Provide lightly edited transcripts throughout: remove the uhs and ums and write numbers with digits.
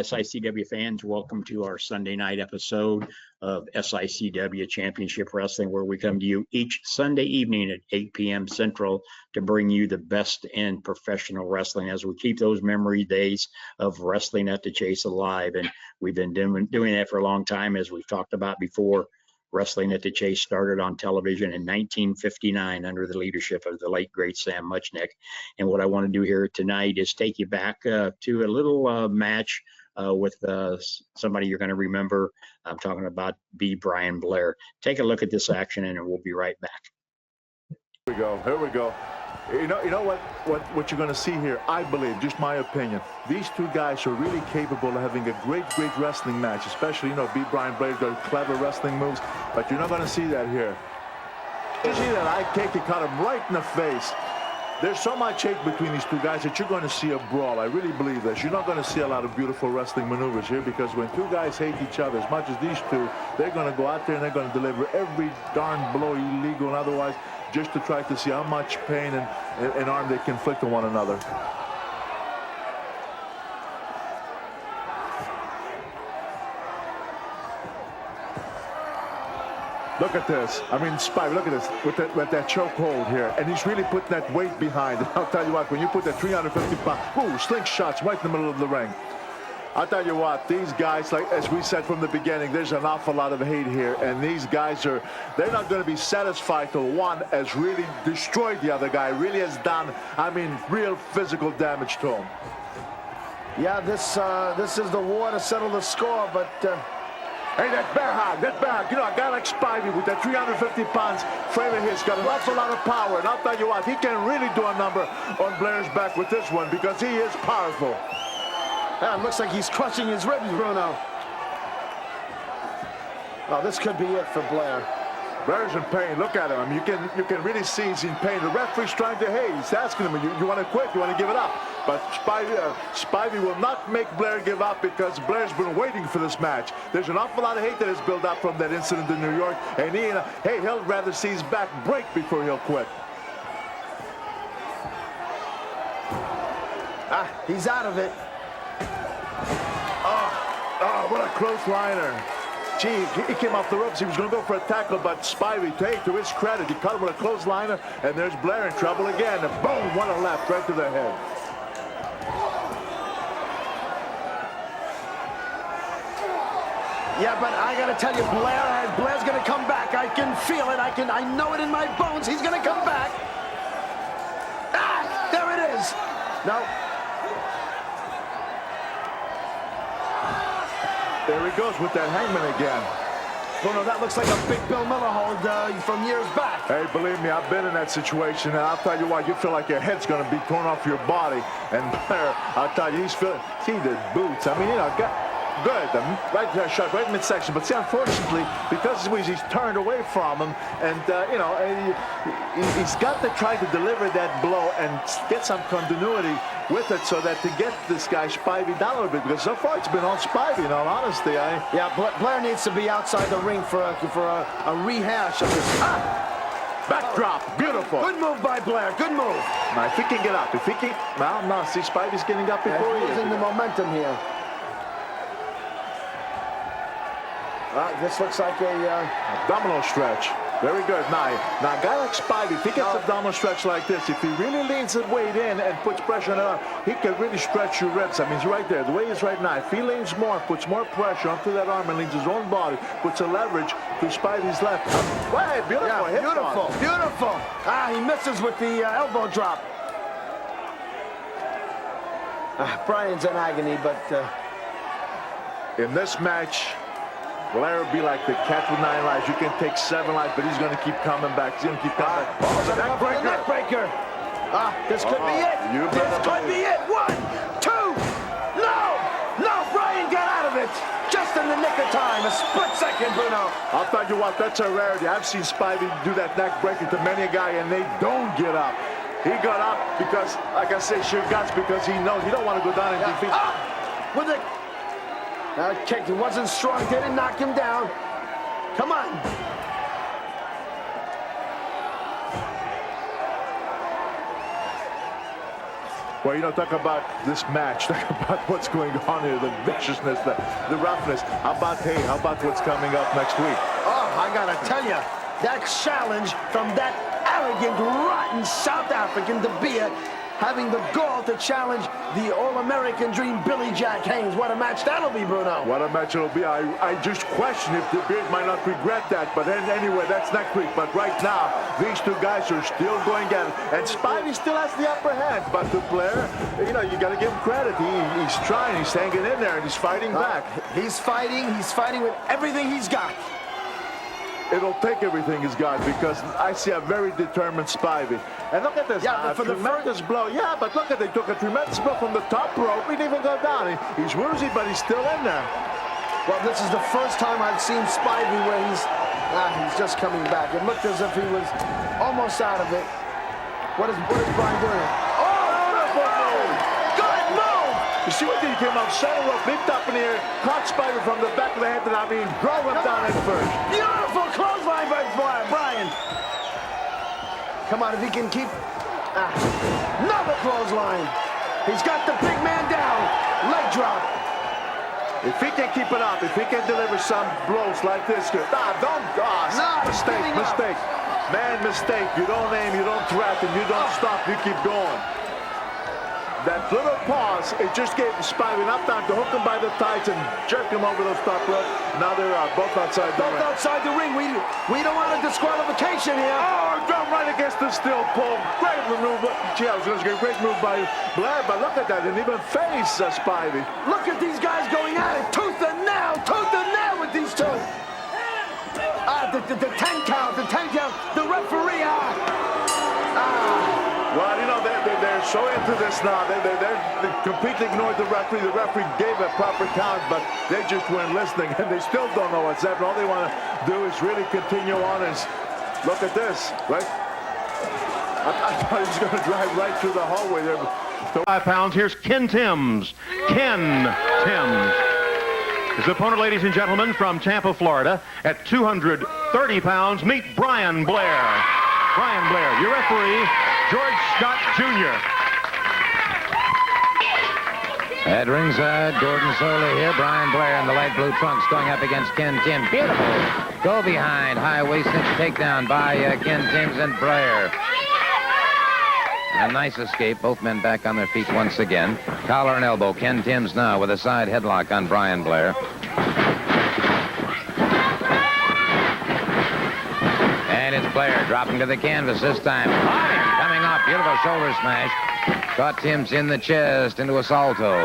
SICW fans. Welcome to our Sunday night episode of SICW Championship Wrestling, where we come to you each Sunday evening at 8 p.m. Central to bring you the best in professional wrestling as we keep those memory days of wrestling at the Chase alive. And we've been doing that for a long time, as we've talked about before. Wrestling at the Chase started on television in 1959 under the leadership of the late, great Sam Muchnick. And what I want to do here tonight is take you back to a little match with somebody you're going to remember. I'm talking about Brian Blair. Take a look at this action, and we'll be right back. Here we go. You know what you're going to see here, I believe, just my opinion. These two guys are really capable of having a great wrestling match, especially, Brian Blair does clever wrestling moves, but you're not going to see that here. You see that eye kick, he caught him right in the face. There's so much hate between these two guys that you're going to see a brawl. I really believe this. You're not going to see a lot of beautiful wrestling maneuvers here, because when two guys hate each other as much as these two, they're going to go out there and they're going to deliver every darn blow, illegal and otherwise, just to try to see how much pain and harm they can inflict on one another. Look at this. I mean, Spivey, look at this with that chokehold here. And he's really putting that weight behind it. I'll tell you what, when you put that 350-pound, slingshots right in the middle of the ring. I'll tell you what, these guys, like as we said from the beginning, there's an awful lot of hate here. And these guys they're not going to be satisfied till one has really destroyed the other guy, really has done, real physical damage to him. Yeah, this is the war to settle the score, but... Hey, that bear hug. A guy like Spivey with that 350 pounds frame of his got an awful lot of power. And I'll tell you what, he can really do a number on Blair's back with this one, because he is powerful. Yeah, it looks like he's crushing his ribs, Bruno. Oh, this could be it for Blair. Blair's in pain. Look at him. You can really see he's in pain. The referee's trying to, he's asking him, you want to quit? You want to give it up? But Spivey will not make Blair give up, because Blair's been waiting for this match. There's an awful lot of hate that has built up from that incident in New York, and he'll rather see his back break before he'll quit. He's out of it. Oh, what a clothesliner. Gee, he came off the ropes. He was going to go for a tackle, but Spivey, to his credit, he caught him with a clothesliner, and there's Blair in trouble again. And boom, what a left right to the head. Yeah, but I got to tell you, Blair's going to come back. I can feel it. I know it in my bones. He's going to come back. There it is. No. There he goes with that hangman again. Bruno, that looks like a big Bill Miller hold from years back. Hey, believe me, I've been in that situation, and I'll tell you what, you feel like your head's going to be torn off your body. And Blair, I'll tell you, he's feeling, see the boots. Good, right there, shot right midsection. But see, unfortunately, because he's turned away from him, and he's got to try to deliver that blow and get some continuity with it, so that to get this guy Spivey down a little bit, because so far it's been on Spivey. In all honesty, yeah, Blair needs to be outside the ring for a rehash of this. Backdrop, beautiful. Good move by Blair. Good move. Now, if he can get up, no, see, Spivey's getting up before he is. Losing the momentum here. This looks like a abdominal stretch. Very good. Now, a guy like Spivey, if he gets abdominal stretch like this, if he really leans his weight in and puts pressure on it, he can really stretch your ribs. He's right there. The way he is right now, if he leans more, puts more pressure onto that arm and leans his own body, puts a leverage to Spivey's left. Wow, beautiful. Yeah, beautiful. He misses with the elbow drop. Brian's in agony, but... in this match, Blair will be like the cat with 9 lives. You can take 7 lives, but he's going to keep coming back. He's going to keep coming back. Oh, the neck breaker. This could be it. This could be it. 1, 2. No, Brian got out of it. Just in the nick of time. A split second, Bruno. I'll tell you what, that's a rarity. I've seen Spivey do that neck breaker to many a guy, and they don't get up. He got up because, like I say, sheer guts, because he knows he don't want to go down and defeat. With it. That kick, it wasn't strong, didn't knock him down. Come on. Well, talk about this match. Talk about what's going on here, the viciousness, the roughness. How about what's coming up next week? Oh, I gotta tell you, that challenge from that arrogant, rotten South African De Beer, having the gall to challenge the All-American Dream, Billy Jack Haynes. What a match that'll be, Bruno. What a match it'll be. I just question if De Beer might not regret that. But then anyway, that's next week. But right now, these two guys are still going at it. And Spivey still has the upper hand. But to Blair, you got to give him credit. He's trying. He's hanging in there, and he's fighting back. He's fighting with everything he's got. It'll take everything he's got because I see a very determined Spivey. And look at this. Yeah, for the tremendous blow. Yeah, but look at they took a tremendous blow from the top rope. He didn't even go down. He's woozy, but he's still in there. Well, this is the first time I've seen Spivey where he's just coming back. It looked as if he was almost out of it. What is Brian doing? You see what he came out, center rope, lift up in the air, caught Spivey from the back of the head, and drove him down at first. Beautiful clothesline by Brian. Come on, if he can keep... another clothesline. He's got the big man down. Leg drop. If he can keep it up, if he can deliver some blows like this, mistake. Man, mistake. You don't aim, you don't threaten, you don't stop, you keep going. That little pause, it just gave Spivey enough time to hook him by the tights and jerk him over those top rope. Now they're both outside the ring. Both outside the ring. We don't want a disqualification here. Oh, jump right against the steel pole. Great move. Gee, I was going to say great move by Blair, but look at that. Didn't even face Spivey. Look at these guys going at it. Tooth and nail with these two. The 10 count. The referee. Well, they're so into this now. They completely ignored the referee. The referee gave a proper count, but they just weren't listening, and they still don't know what's happening. All they want to do is really continue on and look at this, right? I thought he was going to drive right through the hallway there. 5 pounds. Here's Ken Timms. Ken Timms. His opponent, ladies and gentlemen, from Tampa, Florida, at 230 pounds, meet Brian Blair. Brian Blair, your referee, George Scott Jr. At ringside, Gordon Soley here. Brian Blair in the light blue trunks going up against Ken Timms. Beautiful. Go behind. High waist cinch takedown by Ken Timms and Blair. A nice escape. Both men back on their feet once again. Collar and elbow. Ken Timms now with a side headlock on Brian Blair. And it's Blair dropping to the canvas this time. Caught him coming off. Beautiful shoulder smash. Caught Timms in the chest into a salto.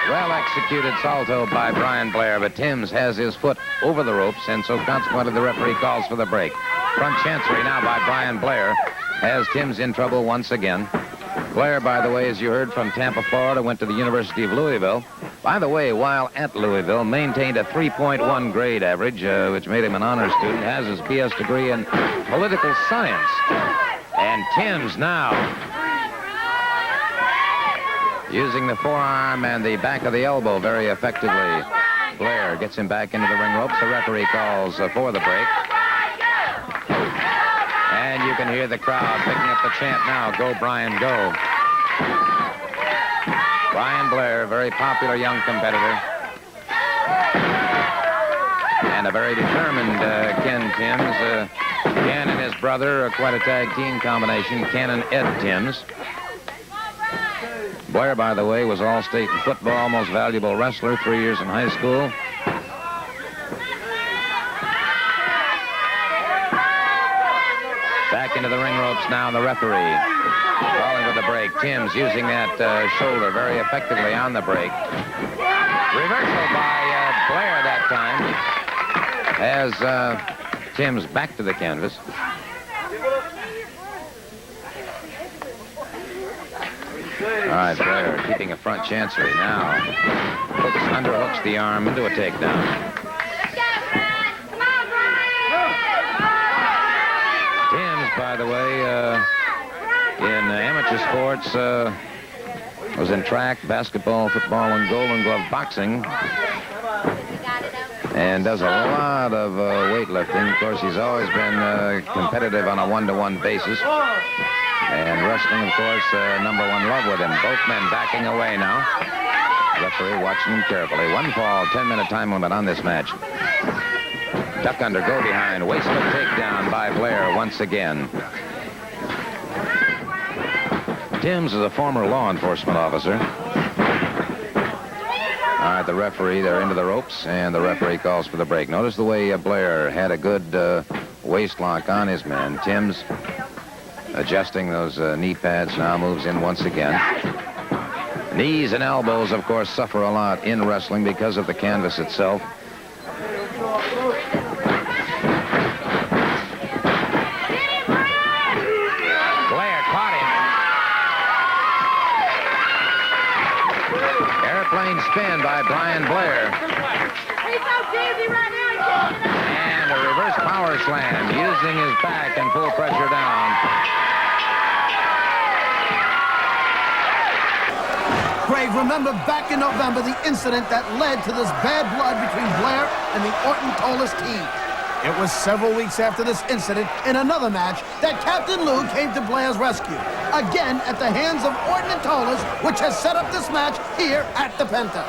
Well executed salto by Brian Blair, but Timms has his foot over the ropes, and so consequently the referee calls for the break. Front chancery now by Brian Blair has Timms in trouble once again. Blair, by the way, as you heard, from Tampa, Florida, went to the University of Louisville. By the way, while at Louisville, maintained a 3.1 grade average, which made him an honor student, has his BS degree in political science. And Timms now, using the forearm and the back of the elbow very effectively. Blair gets him back into the ring ropes. The referee calls for the break. And you can hear the crowd picking up the chant now, "Go, Brian, go." Brian Blair, very popular young competitor. And a very determined Ken Timms. Ken and his brother are quite a tag team combination, Ken and Ed Timms. Blair, by the way, was all-state in football, most valuable wrestler, 3 years in high school. Back into the ring ropes now, the referee calling for the break. Timms using that shoulder very effectively on the break. Reversal by Blair that time as Timms back to the canvas. All right, Blair keeping a front chancery now. Underhooks the arm into a takedown. Timms, by the way, in amateur sports, was in track, basketball, football, and Golden Glove boxing. And does a lot of weightlifting. Of course, he's always been competitive on a one-to-one basis. And wrestling, of course, number one love with him. Both men backing away now. Referee watching them carefully. One fall, 10-minute time limit on this match. Duck under, go behind. Wasteful takedown by Blair once again. Timms is a former law enforcement officer. All right, the referee, they're into the ropes, and the referee calls for the break. Notice the way Blair had a good waist lock on his man. Timms adjusting those knee pads now, moves in once again. Knees and elbows, of course, suffer a lot in wrestling because of the canvas itself. Blair caught him. Airplane spin by Brian Blair. And a reverse power slam using his back and full pressure down. Greg, remember back in November the incident that led to this bad blood between Blair and the Orton-Tolis team. It was several weeks after this incident in another match that Captain Lou came to Blair's rescue. Again at the hands of Orton and Tolis, which has set up this match here at the Penta.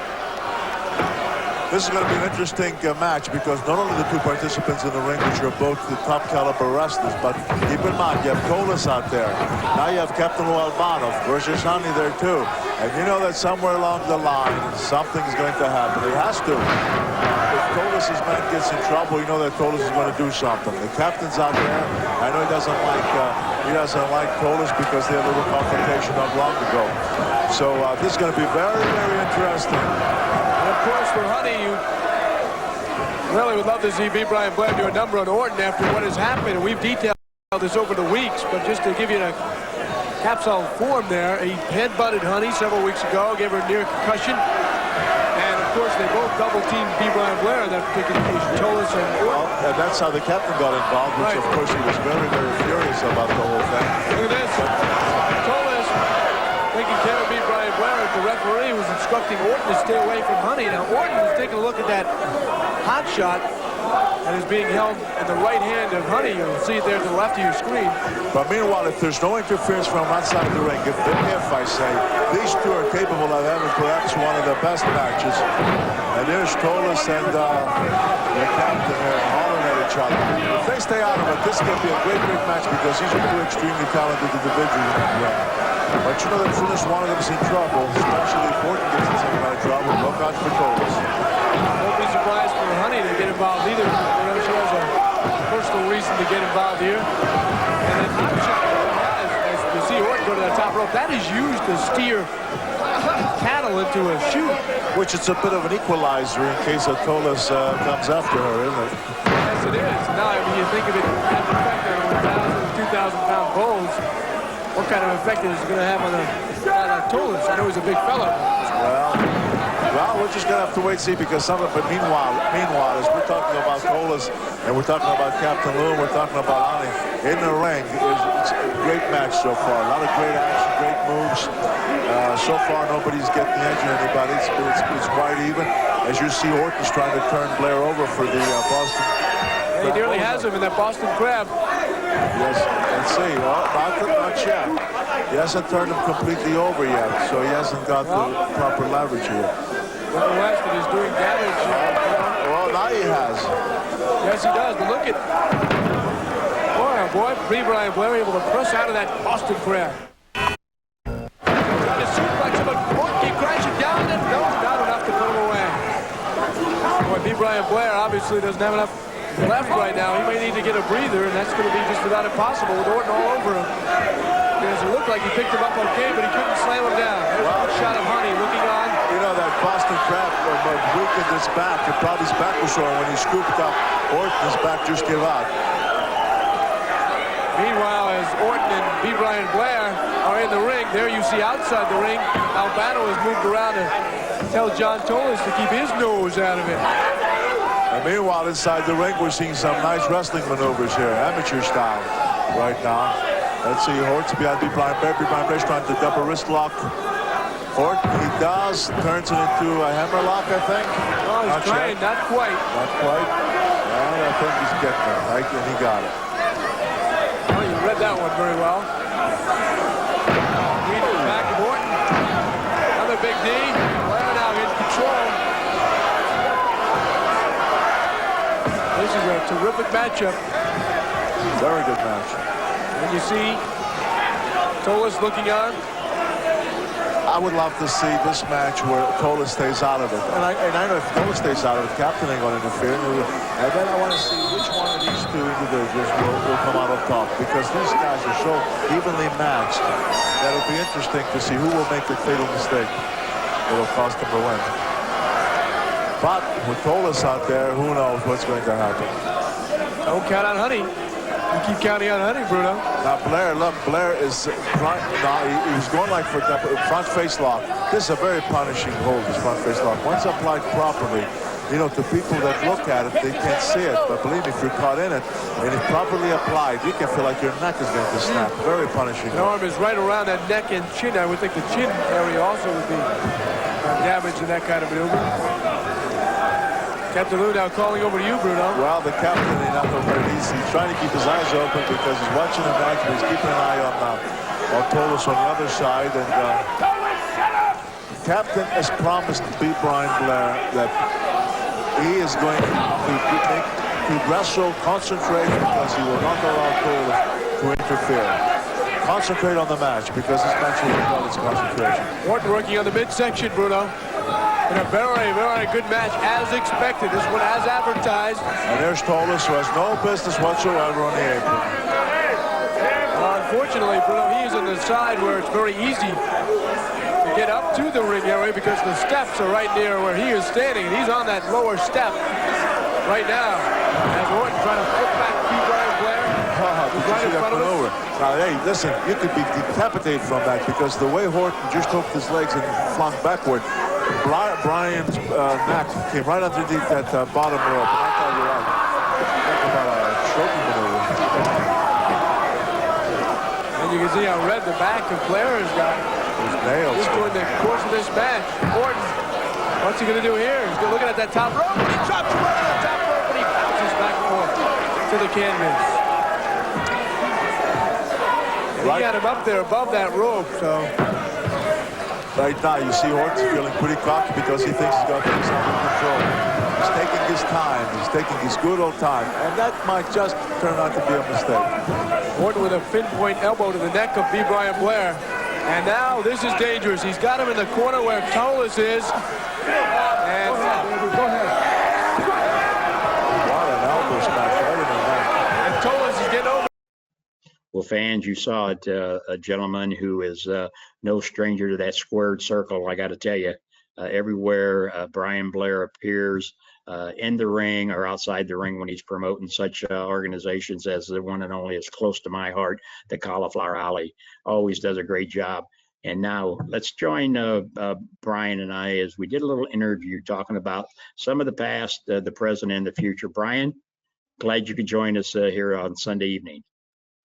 This is going to be an interesting match because not only the two participants in the ring, which are both the top caliber wrestlers, but keep in mind, you have Tolis out there. Now you have Captain Lou Albano versus Honey there too. And you know that somewhere along the line, something's going to happen. It has to. If Tolis' man gets in trouble, you know that Tolis is going to do something. The captain's out there. I know he doesn't like Tolis because they had a little confrontation not long ago. So this is going to be very, very interesting. Of course, for Honey, you really would love to see Brian Blair do a number on Orton after what has happened. And we've detailed this over the weeks, but just to give you a capsule form there, he headbutted Honey several weeks ago, gave her a near concussion. And, of course, they both double-teamed Brian Blair on that particular occasion, Tolis and Orton. Well, and that's how the captain got involved, which, of course, he was very, very furious about the whole thing. Look at this. Tolis taking care of Brian Blair. The referee was instructing Orton to stay away from Honey. Now, Orton was taking a look at that hot shot that is being held in the right hand of Honey. You'll see it there to the left of your screen. But meanwhile, if there's no interference from outside the ring, if I say, these two are capable of having perhaps one of the best matches. And there's Tolis and the captain there hollering at each other. If they stay out of it, this can be a great, great match because these are two extremely talented individuals in the ring. But you know that as soon as one of them is in trouble, especially if Orton gets in some kind of trouble, look out for Tolis. Won't be surprised for Honey to get involved either. You know, she has a personal reason to get involved here. And then hot shot, as you see Orton go to the top rope, that is used to steer cattle into a chute. Which it's a bit of an equalizer in case that Tolis comes after her, isn't it? Yes, it is. Now, I mean, you think of it as an effect on 1,000 and 2,000-pound bulls. What kind of effect is it going to have on a guy like Tolis? I know he's a big fella. Well, we're just going to have to wait and see because some of it, meanwhile, as we're talking about Tolis and we're talking about Captain Lou, we're talking about Honey, in the ring, it's a great match so far. A lot of great action, great moves. So far, nobody's getting the edge on anybody. It's quite even. As you see, Orton's trying to turn Blair over for the Boston. He nearly has him in that Boston Crab. Yes, let's see. Well, not yet. He hasn't turned him completely over yet, so he hasn't got the proper leverage here. Weston is doing damage. Well, now he has. Yes, he does. But look at, boy, Brian Blair able to press out of that Boston Crab. Trying to suplex him, but Orton crashing down, and no, not enough to put him away. Boy, Brian Blair obviously doesn't have enough left right now. He may need to get a breather, and that's going to be just about impossible with Orton all over him. Because it looked like he picked him up okay, but he couldn't slam him down. There's a good shot of Honey looking on. You know, that Boston Crab weakened his back, and probably his back was sore when he scooped up Orton. His back just gave out. Meanwhile, as Orton and Brian Blair are in the ring, there you see outside the ring, Albano has moved around to tell John Tolis to keep his nose out of it. And meanwhile, inside the ring, we're seeing some nice wrestling maneuvers here, amateur style, right now. Let's see, Orton's behind Brian Blair. Brian Blair's trying to double wrist lock. Orton, he does, turns it into a hammerlock, I think. Oh, he's trying, not quite. Not quite. And I think he's getting it, right? And he got it. Well, you read that one very well. This is a terrific matchup. Very good match. And you see Tolis looking on. I would love to see this match where Tolis stays out of it. And I know if Tolis stays out of it, Captain ain't going to interfere. And then I want to see which one of these two individuals will come out on top. Because these guys are so evenly matched that it'll be interesting to see who will make the fatal mistake. It'll cost them the win. But with Tolis out there, who knows what's going to happen. Don't count on Honey. You keep counting on Honey, Bruno. Now Blair, look, Blair is he was going like for front face lock. This is a very punishing hold, this front face lock. Once applied properly, you know, to people that look at it, they can't see it. But believe me, if you're caught in it, and it's properly applied, you can feel like your neck is going to snap. Very punishing. The arm is right around that neck and chin. I would think the chin area also would be damaged in that kind of maneuver. Captain Lou now calling over to you, Bruno. Well, the captain is not over. He's trying to keep his eyes open because he's watching the match, but he's keeping an eye on Tolis on the other side. And captain has promised to beat Brian Blair that he is going to wrestle, concentrate, because he will not allow Tolis to interfere. Concentrate on the match because this match will require its concentration. Orton working on the midsection, Bruno. In a very, very good match, as expected. This one as advertised. And there's Tolis, who has no business whatsoever on the apron. Unfortunately, Bruno, he is on the side where it's very easy to get up to the ring area because the steps are right near where he is standing. And he's on that lower step right now. As Orton trying to flip back to Brian Blair. Right in front of us. Now, hey, listen, you could be decapitated from that because the way Horton just hooked his legs and flung backward, Brian's neck came right underneath that bottom rope. And I thought you're right. Think about a choking maneuver. And you can see how red the back of Blair has got. His nails. Just during the course of this match. Orton, what's he going to do here? He's looking at that top rope. He drops right on the top rope and he bounces back and forth to the canvas. And he got him up there above that rope, so. Right now, you see Orton feeling pretty cocky because he thinks he's got things under control. He's taking his time. He's taking his good old time. And that might just turn out to be a mistake. Orton with a pinpoint elbow to the neck of B. Brian Blair. And now this is dangerous. He's got him in the corner where Tolis is. And go ahead. What an elbow smash right in the neck. And Tolis is getting over. Well, fans, you saw it, a gentleman who is no stranger to that squared circle. I got to tell you, everywhere Brian Blair appears in the ring or outside the ring when he's promoting such organizations as the one and only is close to my heart, the Cauliflower Alley, always does a great job. And now let's join Brian and I as we did a little interview talking about some of the past, the present, and the future. Brian, glad you could join us here on Sunday evening.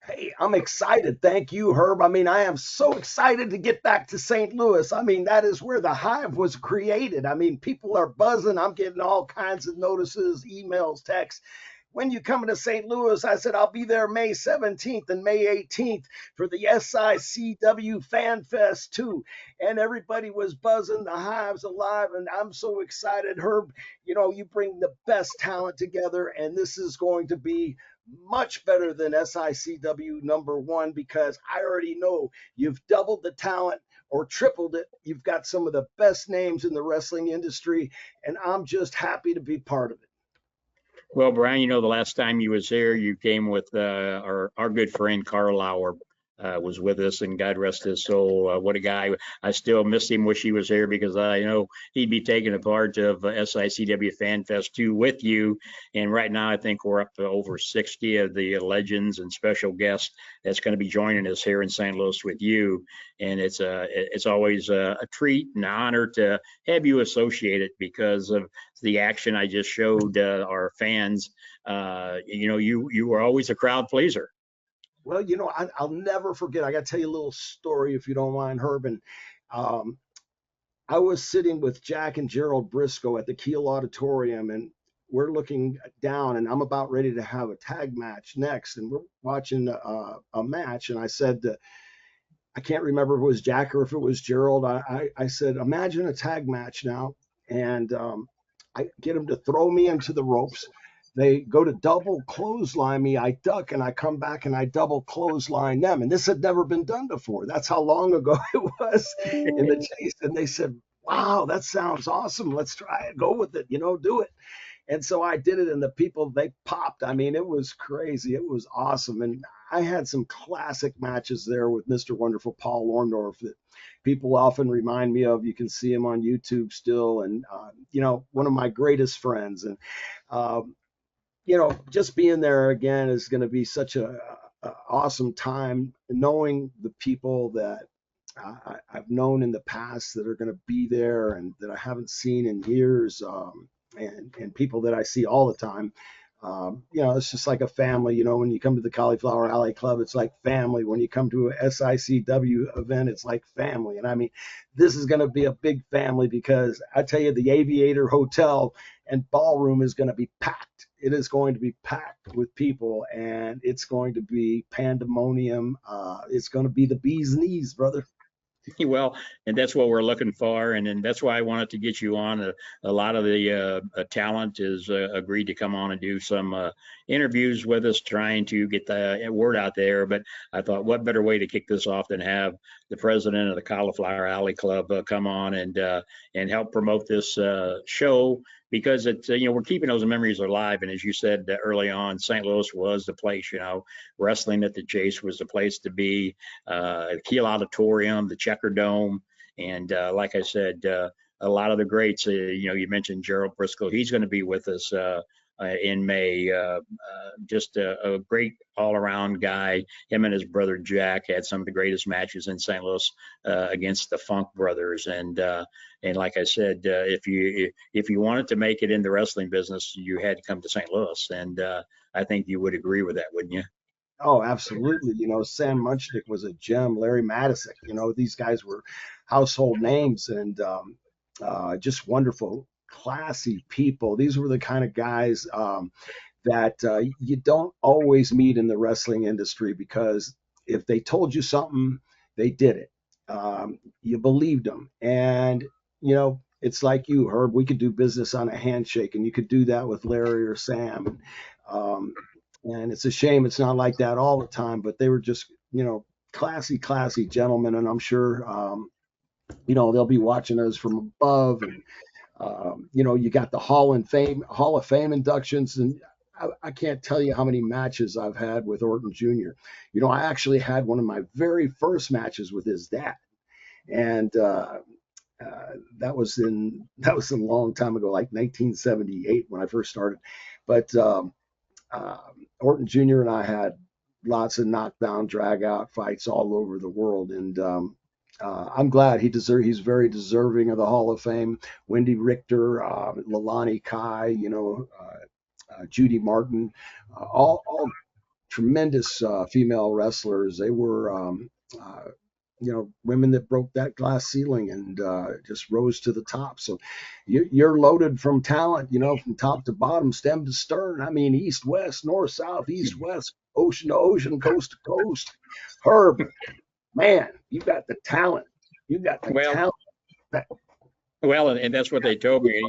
Hey, I'm excited. Thank you, Herb. I mean, I am so excited to get back to St. Louis. I mean, that is where the Hive was created. I mean, people are buzzing. I'm getting all kinds of notices, emails, texts. When you come to St. Louis, I said, I'll be there May 17th and May 18th for the SICW Fan Fest 2. And everybody was buzzing. The Hive's alive. And I'm so excited, Herb. You know, you bring the best talent together, and this is going to be much better than SICW #1 because I already know you've doubled the talent or tripled it. You've got some of the best names in the wrestling industry, and I'm just happy to be part of it. Well, Brian, you know, the last time you was here, you came with our good friend Cauliflower. Was with us, and God rest his soul. What a guy. I still miss him, wish he was here because I know he'd be taking a part of SICW Fan Fest 2 with you. And right now, I think we're up to over 60 of the legends and special guests that's going to be joining us here in St. Louis with you. And it's always a treat and an honor to have you associated because of the action I just showed our fans. You know, you were always a crowd pleaser. Well, you know, I'll never forget. I got to tell you a little story, if you don't mind, Herb. And I was sitting with Jack and Gerald Briscoe at the Kiel Auditorium, and we're looking down, and I'm about ready to have a tag match next. And we're watching a match, and I said, I can't remember if it was Jack or if it was Gerald. I said, imagine a tag match now. And I get him to throw me into the ropes. they go to double clothesline me, I duck and I come back and I double clothesline them. And this had never been done before. That's how long ago it was in the chase. And they said, wow, that sounds awesome. Let's try it. Go with it, do it. And so I did it, and the people, they popped. I mean, it was crazy. It was awesome. And I had some classic matches there with Mr. Wonderful Paul Orndorff that people often remind me of. You can see him on YouTube still. And, one of my greatest friends. And, just being there again is going to be such a awesome time, knowing the people that I've known in the past that are going to be there and that I haven't seen in years, and people that I see all the time. It's just like a family. When you come to the Cauliflower Alley Club, it's like family. When you come to a SICW event, it's like family. And I mean, this is going to be a big family, because I tell you, the Aviator Hotel and Ballroom is going to be packed. It is going to be packed with people, and it's going to be pandemonium. It's going to be the bee's knees, brother. Well, and that's what we're looking for, and that's why I wanted to get you on. A lot of the talent is agreed to come on and do some interviews with us, trying to get the word out there. But I thought, what better way to kick this off than have the president of the Cauliflower Alley Club come on and help promote this show, because it's we're keeping those memories alive. And as you said early on, St. Louis was the place. Wrestling at the Chase was the place to be. Kiel Auditorium, the Checker Dome, and like I said, a lot of the greats. You mentioned Gerald Briscoe. He's going to be with us in May. Just a great all-around guy. Him and his brother Jack had some of the greatest matches in St. Louis against the Funk Brothers. And like I said, if you wanted to make it in the wrestling business, you had to come to St. Louis. And I think you would agree with that, wouldn't you? Oh, absolutely. Sam Munchnick was a gem. Larry Matysek, these guys were household names, and just wonderful, classy people. These were the kind of guys that you don't always meet in the wrestling industry, because if they told you something, they did it. You believed them. And, it's like you, Herb. We could do business on a handshake, and you could do that with Larry or Sam. And it's a shame it's not like that all the time, but they were just, classy gentlemen. And I'm sure, they'll be watching us from above. And, you got the Hall of Fame inductions. And I can't tell you how many matches I've had with Orton Jr. I actually had one of my very first matches with his dad. And that was a long time ago, like 1978 when I first started. But Orton Jr. and I had lots of knockdown, drag out fights all over the world. And I'm glad he's very deserving of the Hall of Fame. Wendy Richter, Leilani Kai, Judy Martin, all tremendous female wrestlers. They were, women that broke that glass ceiling and just rose to the top. So you're loaded from talent, from top to bottom, stem to stern. I mean, east, west, north, south, east, west, ocean to ocean, coast to coast. Herb, man, you got the talent. You got the talent. Well, and that's what they told me.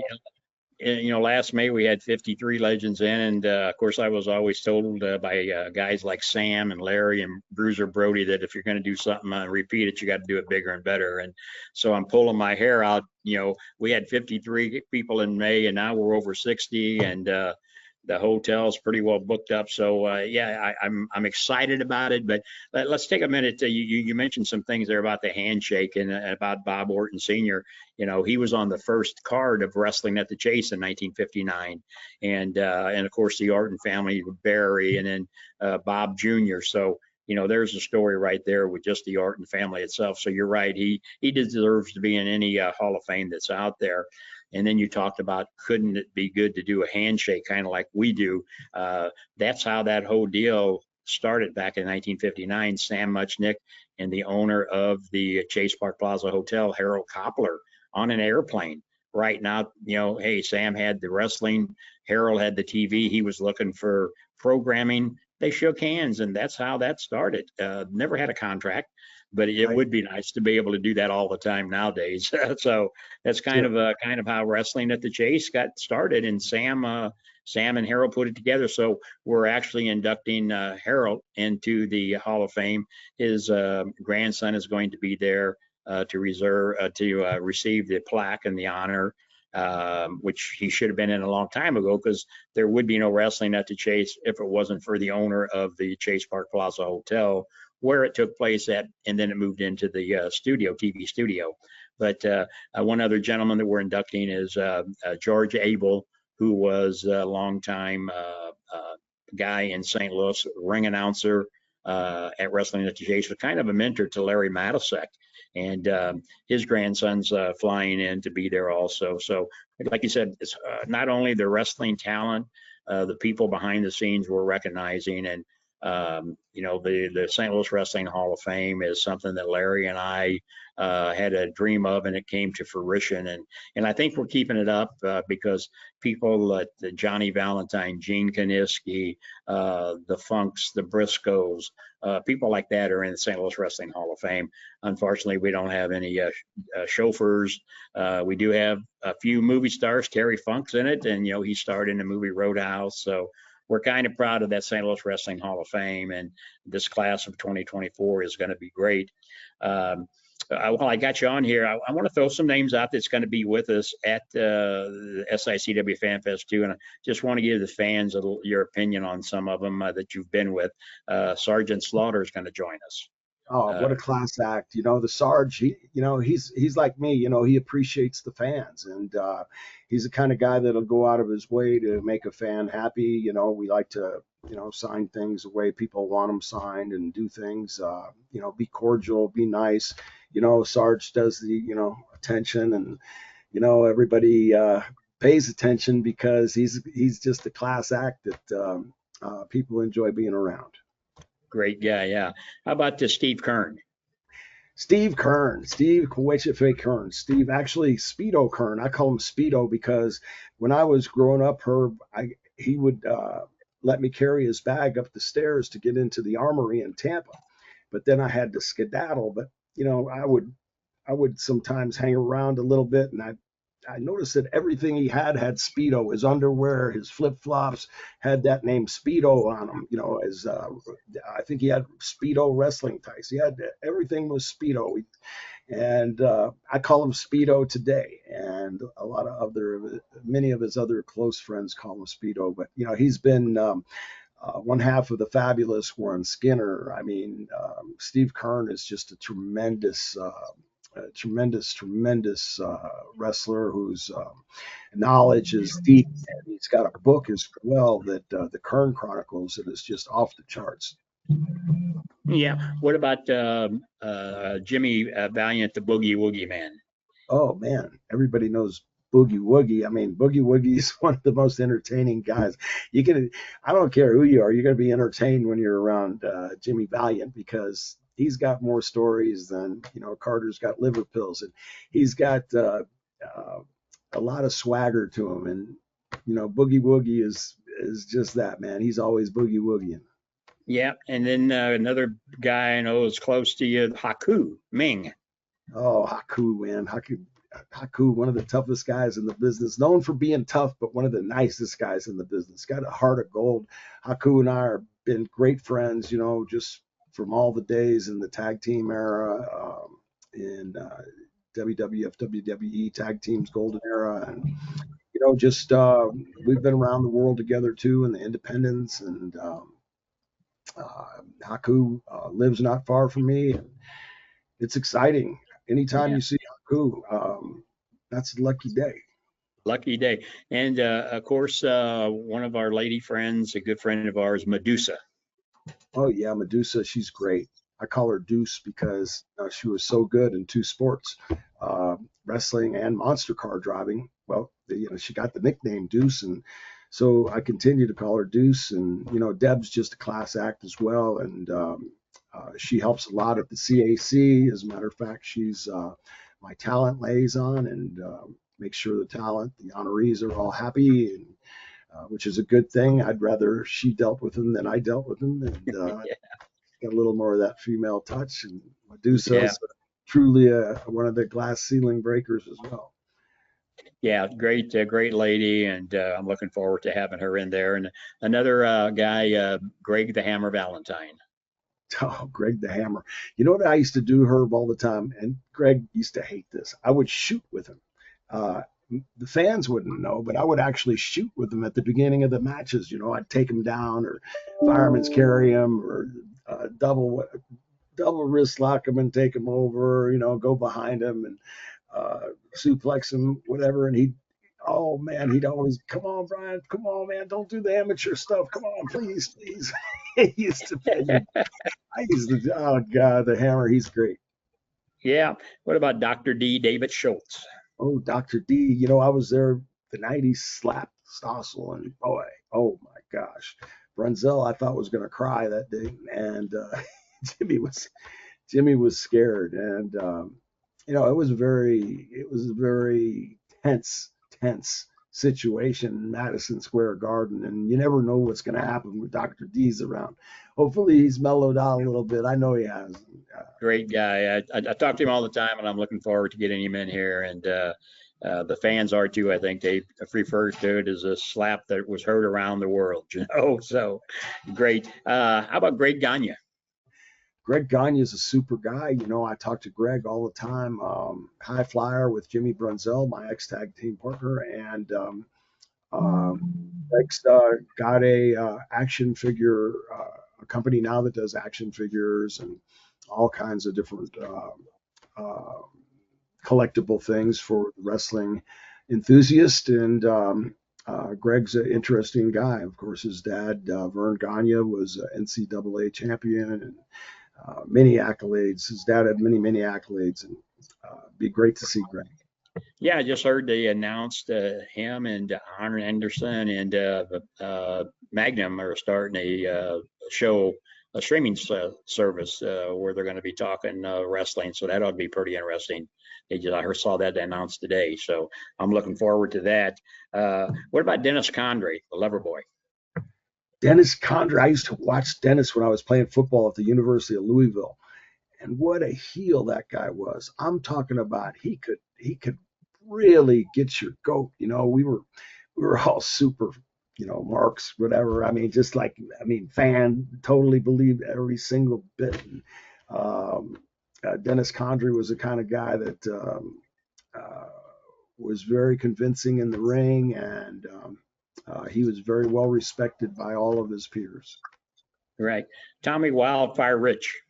Last May we had 53 legends in, and of course I was always told by guys like Sam and Larry and Bruiser Brody that if you're going to do something and repeat it, you got to do it bigger and better. And so I'm pulling my hair out. We had 53 people in May, and now we're over 60, and the hotel's pretty well booked up. So I'm excited about it. But let's take a minute. You mentioned some things there about the handshake and about Bob Orton Sr. He was on the first card of Wrestling at the Chase in 1959, and of course the Orton family, Barry, and then Bob Jr. So there's a story right there with just the Orton family itself. So you're right. He deserves to be in any Hall of Fame that's out there. And then you talked about, couldn't it be good to do a handshake kind of like we do? That's how that whole deal started back in 1959. Sam Muchnick and the owner of the Chase Park Plaza Hotel, Harold Koppler, on an airplane. Right now, hey, Sam had the wrestling, Harold had the TV. He was looking for programming. They shook hands, and that's how that started. Never had a contract, but it would be nice to be able to do that all the time nowadays. So that's kind of how Wrestling at the Chase got started. And Sam Sam and Harold put it together. So we're actually inducting Harold into the Hall of Fame. His grandson is going to be there to receive the plaque and the honor, which he should have been in a long time ago, because there would be no wrestling at the Chase if it wasn't for the owner of the Chase Park Plaza Hotel, where it took place at, and then it moved into the TV studio. But one other gentleman that we're inducting is George Abel, who was a longtime guy in St. Louis, ring announcer at Wrestling at the Chase, was kind of a mentor to Larry Matisek. And his grandson's flying in to be there also. So, like you said, it's not only the wrestling talent, the people behind the scenes we're recognizing. And, the St. Louis Wrestling Hall of Fame is something that Larry and I had a dream of, and it came to fruition. And I think we're keeping it up because people like Johnny Valentine, Gene Kaniski, the Funks, the Briscoes, people like that are in the St. Louis Wrestling Hall of Fame. Unfortunately, we don't have any chauffeurs. We do have a few movie stars. Terry Funk's in it, and he starred in the movie Roadhouse. So we're kind of proud of that St. Louis Wrestling Hall of Fame, and this class of 2024 is going to be great. While I got you on here, I want to throw some names out that's going to be with us at the SICW Fan Fest too, and I just want to give the fans your opinion on some of them that you've been with. Sergeant Slaughter is going to join us. Oh, what a class act. The Sarge, he's like me, he appreciates the fans, and he's the kind of guy that'll go out of his way to make a fan happy. We like to, sign things the way people want them signed and do things, be cordial, be nice. Sarge does the, attention, and, everybody pays attention because he's just a class act that people enjoy being around. Great guy, yeah. How about Steve Kern? Steve Kwechefe Kern. Steve, actually, Speedo Kern. I call him Speedo because when I was growing up, he would let me carry his bag up the stairs to get into the armory in Tampa. But then I had to skedaddle. But, I would sometimes hang around a little bit, and I noticed that everything he had Speedo. His underwear, his flip-flops had that name Speedo on them. I think he had Speedo wrestling tights. He had everything was Speedo, and I call him Speedo today. And many of his other close friends call him Speedo. But he's been one half of the fabulous Warren Skinner. I mean, Steve Kern is just a tremendous wrestler whose knowledge is deep, and he's got a book as well that the Kern Chronicles that is just off the charts. Yeah. What about Jimmy Valiant, the Boogie Woogie Man? Oh man, everybody knows Boogie Woogie. I mean, Boogie Woogie is one of the most entertaining guys. I don't care who you are, you're going to be entertained when you're around Jimmy Valiant, because he's got more stories than, Carter's got liver pills, and he's got a lot of swagger to him. And, Boogie Woogie is just that, man. He's always boogie woogieing. Yeah. And then another guy I know is close to you, Haku Ming. Oh, Haku, man. Haku, one of the toughest guys in the business, known for being tough, but one of the nicest guys in the business. Got a heart of gold. Haku and I have been great friends, just from all the days in the tag team era, in WWF, WWE tag teams golden era. And, we've been around the world together too, in the independents. And Haku lives not far from me. And it's exciting. Anytime you see Haku, that's a lucky day. Lucky day. And of course, one of our lady friends, a good friend of ours, Medusa. Oh yeah, Medusa, she's great. I call her Deuce because she was so good in two sports, wrestling and monster car driving. Well, she got the nickname Deuce, and so I continue to call her Deuce. And Deb's just a class act as well, and she helps a lot at the CAC. As a matter of fact, she's my talent liaison, and make sure the honorees are all happy, and which is a good thing. I'd rather she dealt with them than I dealt with them, and got a little more of that female touch. And Medusa is truly one of the glass ceiling breakers as well. Yeah, great lady, and I'm looking forward to having her in there. And another guy, Greg the Hammer Valentine. Oh, Greg the Hammer. You know what I used to do, Herb, all the time? And Greg used to hate this. I would shoot with him. Uh, the fans wouldn't know, but I would actually shoot with him at the beginning of the matches. You know, I'd take him down or fireman's carry him or double wrist lock him and take him over, you know, go behind him and suplex him, whatever. And oh man, he'd always, come on, Brian, come on, man, don't do the amateur stuff. Come on, please, please. He used to, oh God, the Hammer, he's great. Yeah. What about Dr. D, David Schultz? Oh, Dr. D, you know, I was there the night he slapped Stossel, and boy, oh my gosh. Brunzell, I thought was going to cry that day. And Jimmy was scared. And, you know, it was a very tense situation in Madison Square Garden. And you never know what's going to happen with Dr. D's around. Hopefully he's mellowed out a little bit. I know he has. Great guy. I talk to him all the time, and I'm looking forward to getting him in here. And the fans are too. I think they refer to it as a slap that was heard around the world. You know, so great. How about Greg Gagne? Greg Gagne is a super guy. You know, I talk to Greg all the time. High flyer with Jimmy Brunzell, my ex-tag team partner, and Greg's got a action figure a company now that does action figures and all kinds of different collectible things for the wrestling enthusiast. And Greg's an interesting guy. Of course, his dad, Vern Gagne, was an NCAA champion and many accolades. His dad had many accolades, and be great to see Greg. Yeah, I just heard they announced him and Arn Anderson and Magnum are starting a show, a streaming service where they're going to be talking wrestling. So that ought to be pretty interesting. I saw that announced today, so I'm looking forward to that. What about Dennis Condrey, the Loverboy? Dennis Condrey. I used to watch Dennis when I was playing football at the University of Louisville, and what a heel that guy was. I'm talking about he could really get your goat. You know, we were all super, you know, marks, whatever. I mean, just like, fan, totally believed every single bit. Dennis Condrey was the kind of guy that was very convincing in the ring, and he was very well respected by all of his peers. Right. Tommy Wildfire Rich.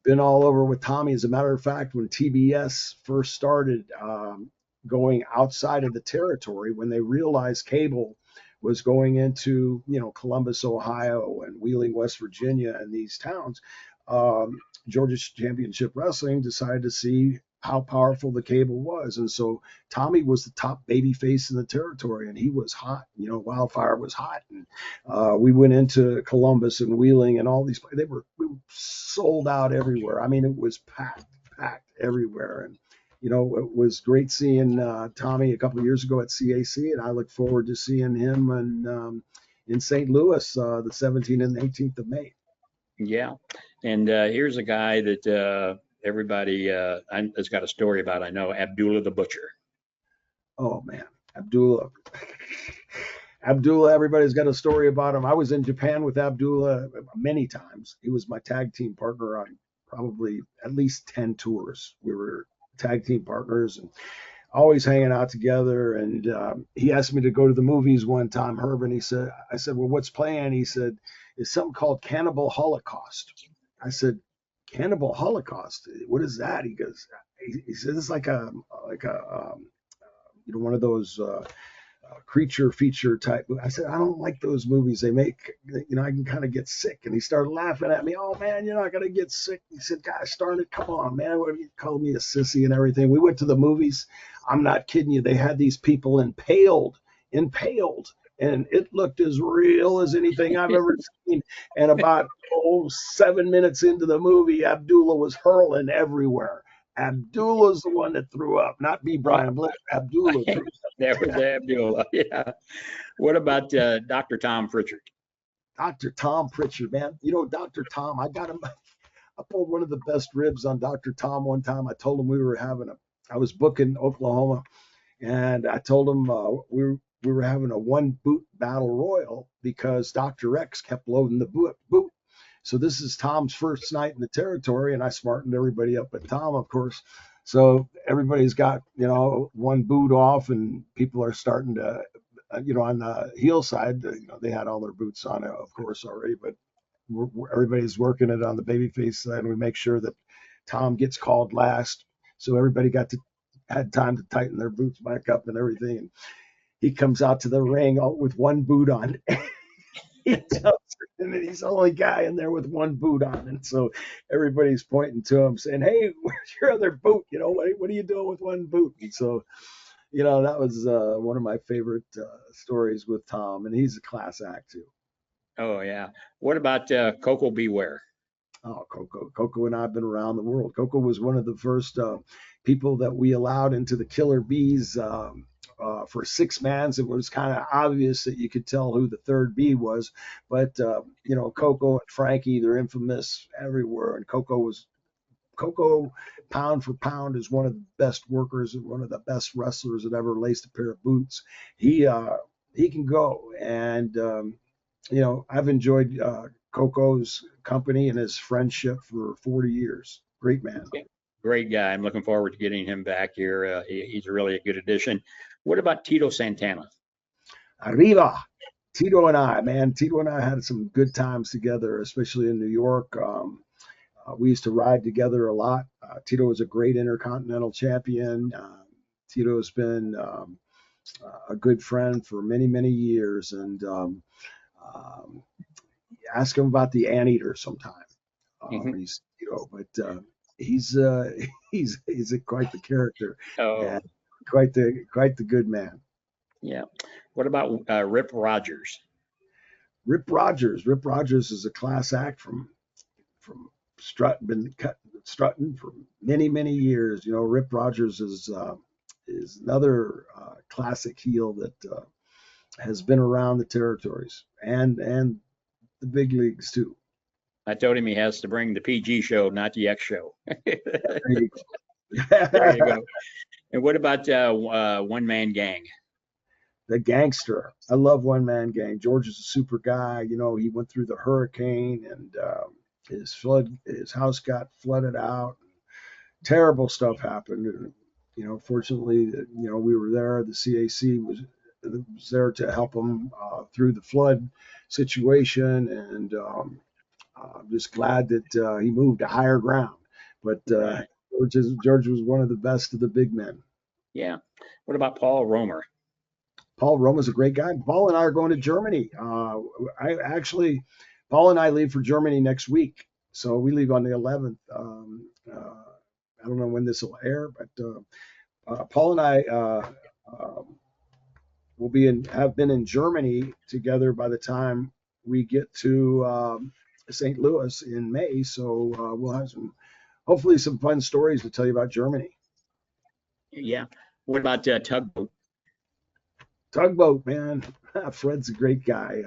Been all over with Tommy. As a matter of fact, when TBS first started going outside of the territory, when they realized cable was going into, you know, Columbus, Ohio, and Wheeling, West Virginia, and these towns, Georgia Championship Wrestling decided to see how powerful the cable was. And so Tommy was the top baby face in the territory, and he was hot. You know, Wildfire was hot. And we went into Columbus and Wheeling and all these, we were sold out everywhere. I mean, it was packed everywhere. And, you know, it was great seeing Tommy a couple of years ago at CAC, and I look forward to seeing him in St. Louis the 17th and 18th of May. Yeah. And here's a guy that everybody has got a story about. I know Abdullah the Butcher. Oh man, Abdullah, everybody's got a story about him. I was in Japan with Abdullah many times. He was my tag team partner on probably at least 10 tours. We were tag team partners and always hanging out together. And he asked me to go to the movies one time, Herb, and I said, well, what's playing? He said, it's something called Cannibal Holocaust. I said, Cannibal Holocaust, what is that? He goes, he said, it's like a you know, one of those creature feature type. I said, I don't like those movies. They make, you know, I can kind of get sick. And he started laughing at me. Oh man, you're not gonna get sick. He said, gosh darn it, come on, man. What, you called me a sissy and everything. We went to the movies. I'm not kidding you. They had these people impaled, and it looked as real as anything I've ever seen. And about 7 minutes into the movie, Abdullah was hurling everywhere. Abdullah's the one that threw up, not me, Brian Blair. Abdullah threw up. There was Abdullah. Yeah. What about Dr. Tom Pritchard? Dr. Tom Pritchard, man. You know, Dr. Tom, I pulled one of the best ribs on Dr. Tom one time. I told him we were having a I was booking Oklahoma, and I told them we were having a one boot battle royal because Dr. X kept loading the boot. So this is Tom's first night in the territory, and I smartened everybody up at Tom, of course. So everybody's got, one boot off, and people are starting to, on the heel side, they had all their boots on, of course, already, but everybody's working it on the babyface side, and we make sure that Tom gets called last. So everybody had time to tighten their boots back up and everything. And he comes out to the ring with one boot on. He jumps in, and he's the only guy in there with one boot on. And so everybody's pointing to him saying, "Hey, where's your other boot? What are you doing with one boot?" And so, that was one of my favorite stories with Tom, and he's a class act too. Oh, yeah. What about Coco Beware? Oh, Coco and I have been around the world. Coco was one of the first people that we allowed into the Killer Bees for six mans. It was kind of obvious that you could tell who the third bee was, but Coco and Frankie, they're infamous everywhere. And Coco, pound for pound, is one of the best workers and one of the best wrestlers that ever laced a pair of boots. He can go, and I've enjoyed Coco's company and his friendship for 40 years. Great man. Great guy. I'm looking forward to getting him back here. He's really a good addition. What about Tito Santana? Arriba. Tito and I had some good times together, especially in New York. We used to ride together a lot. Tito was a great intercontinental champion. Tito's been a good friend for many, many years. And ask him about the Anteater sometime. He's, he's quite the character. And quite the good man. Yeah. What about Rip Rogers? Rip Rogers is a class act from strutting for many, many years. Rip Rogers is another classic heel that has been around the territories and the big leagues too. I told him he has to bring the PG show, not the X show. There you go. There you go. And what about One Man Gang? The Gangster. I love One Man Gang. George is a super guy. He went through the hurricane, and his house got flooded out. Terrible stuff happened. Fortunately, we were there. The CAC was there to help him through the flood situation, and I'm just glad that he moved to higher ground. But George was one of the best of the big men. Yeah. What about Paul Romer? Paul Romer's a great guy. Paul and I are going to Germany. Paul and I leave for Germany next week. So we leave on the 11th. I don't know when this will air, but Paul and I have been in Germany together by the time we get to St. Louis in May. So we'll have hopefully some fun stories to tell you about Germany. Yeah. What about Tugboat? Tugboat, man. Fred's a great guy.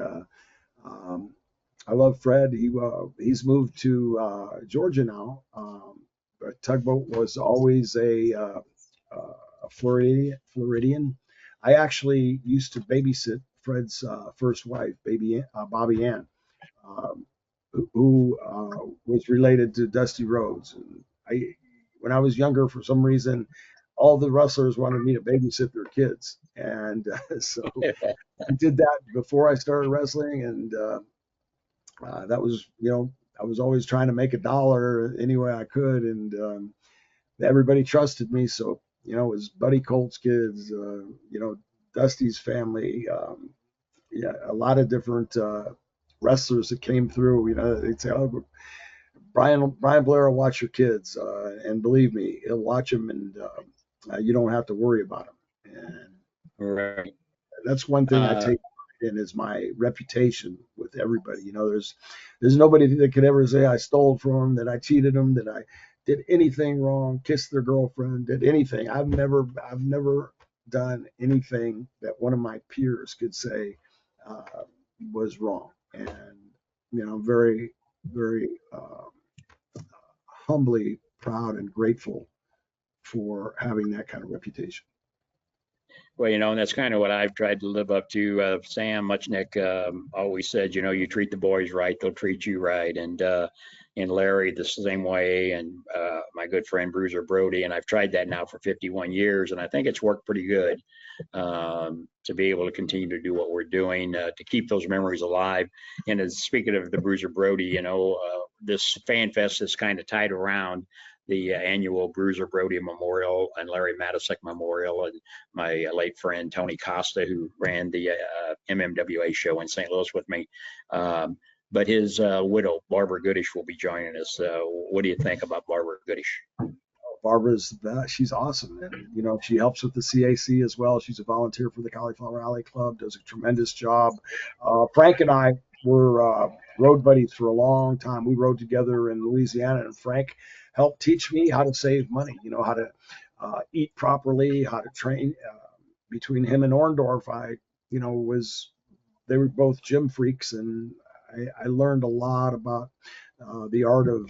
I love Fred. He's moved to Georgia now. But Tugboat was always a Floridian. I actually used to babysit Fred's first wife, Bobby Ann, who was related to Dusty Rhodes. And when I was younger, for some reason, all the wrestlers wanted me to babysit their kids. And so I did that before I started wrestling. And that was, I was always trying to make $1 any way I could. And everybody trusted me. So, it was Buddy Colt's kids, Dusty's family, a lot of different wrestlers that came through. They'd say, "Oh, Brian Blair will watch your kids," and believe me, he'll watch them, and you don't have to worry about them. And right. That's one thing I take in is my reputation with everybody. There's nobody that could ever say I stole from them, that I cheated them, that I did anything wrong, kissed their girlfriend, did anything. I've never done anything that one of my peers could say was wrong. And I'm very, very humbly proud and grateful for having that kind of reputation. Well, and that's kind of what I've tried to live up to. Sam Muchnick always said, you treat the boys right, they'll treat you right. And Larry the same way, and my good friend Bruiser Brody. And I've tried that now for 51 years, and I think it's worked pretty good to be able to continue to do what we're doing, to keep those memories alive. And as speaking of the Bruiser Brody, this Fan Fest is kind of tied around the annual Bruiser Brody Memorial and Larry Matysek Memorial, and my late friend Tony Costa, who ran the MMWA show in St. Louis with me. But his widow, Barbara Goodish, will be joining us. What do you think about Barbara Goodish? Barbara's she's awesome, and she helps with the CAC as well. She's a volunteer for the Cauliflower Alley Club, does a tremendous job. Frank and I were road buddies for a long time. We rode together in Louisiana, and Frank helped teach me how to save money, how to eat properly, how to train. Between him and Orndorff, they were both gym freaks, and I learned a lot about the art of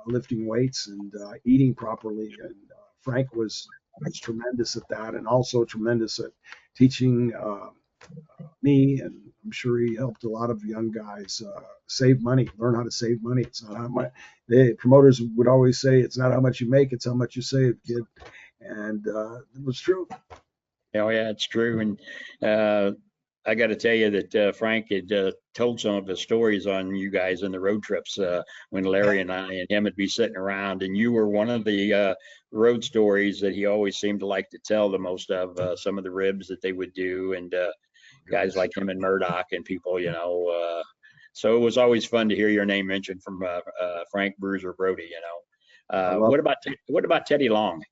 lifting weights and eating properly. And Frank was tremendous at that, and also tremendous at teaching me, and I'm sure he helped a lot of young guys save money, learn how to save money. It's not how much. The promoters would always say, it's not how much you make, it's how much you save, kid. And it was true. Oh, yeah, it's true. And I got to tell you that Frank had told some of his stories on you guys in the road trips when Larry and I and him would be sitting around, and you were one of the road stories that he always seemed to like to tell the most of, some of the ribs that they would do, and guys like him and Murdoch and people, so it was always fun to hear your name mentioned from Frank Bruiser Brody. What about Teddy Long?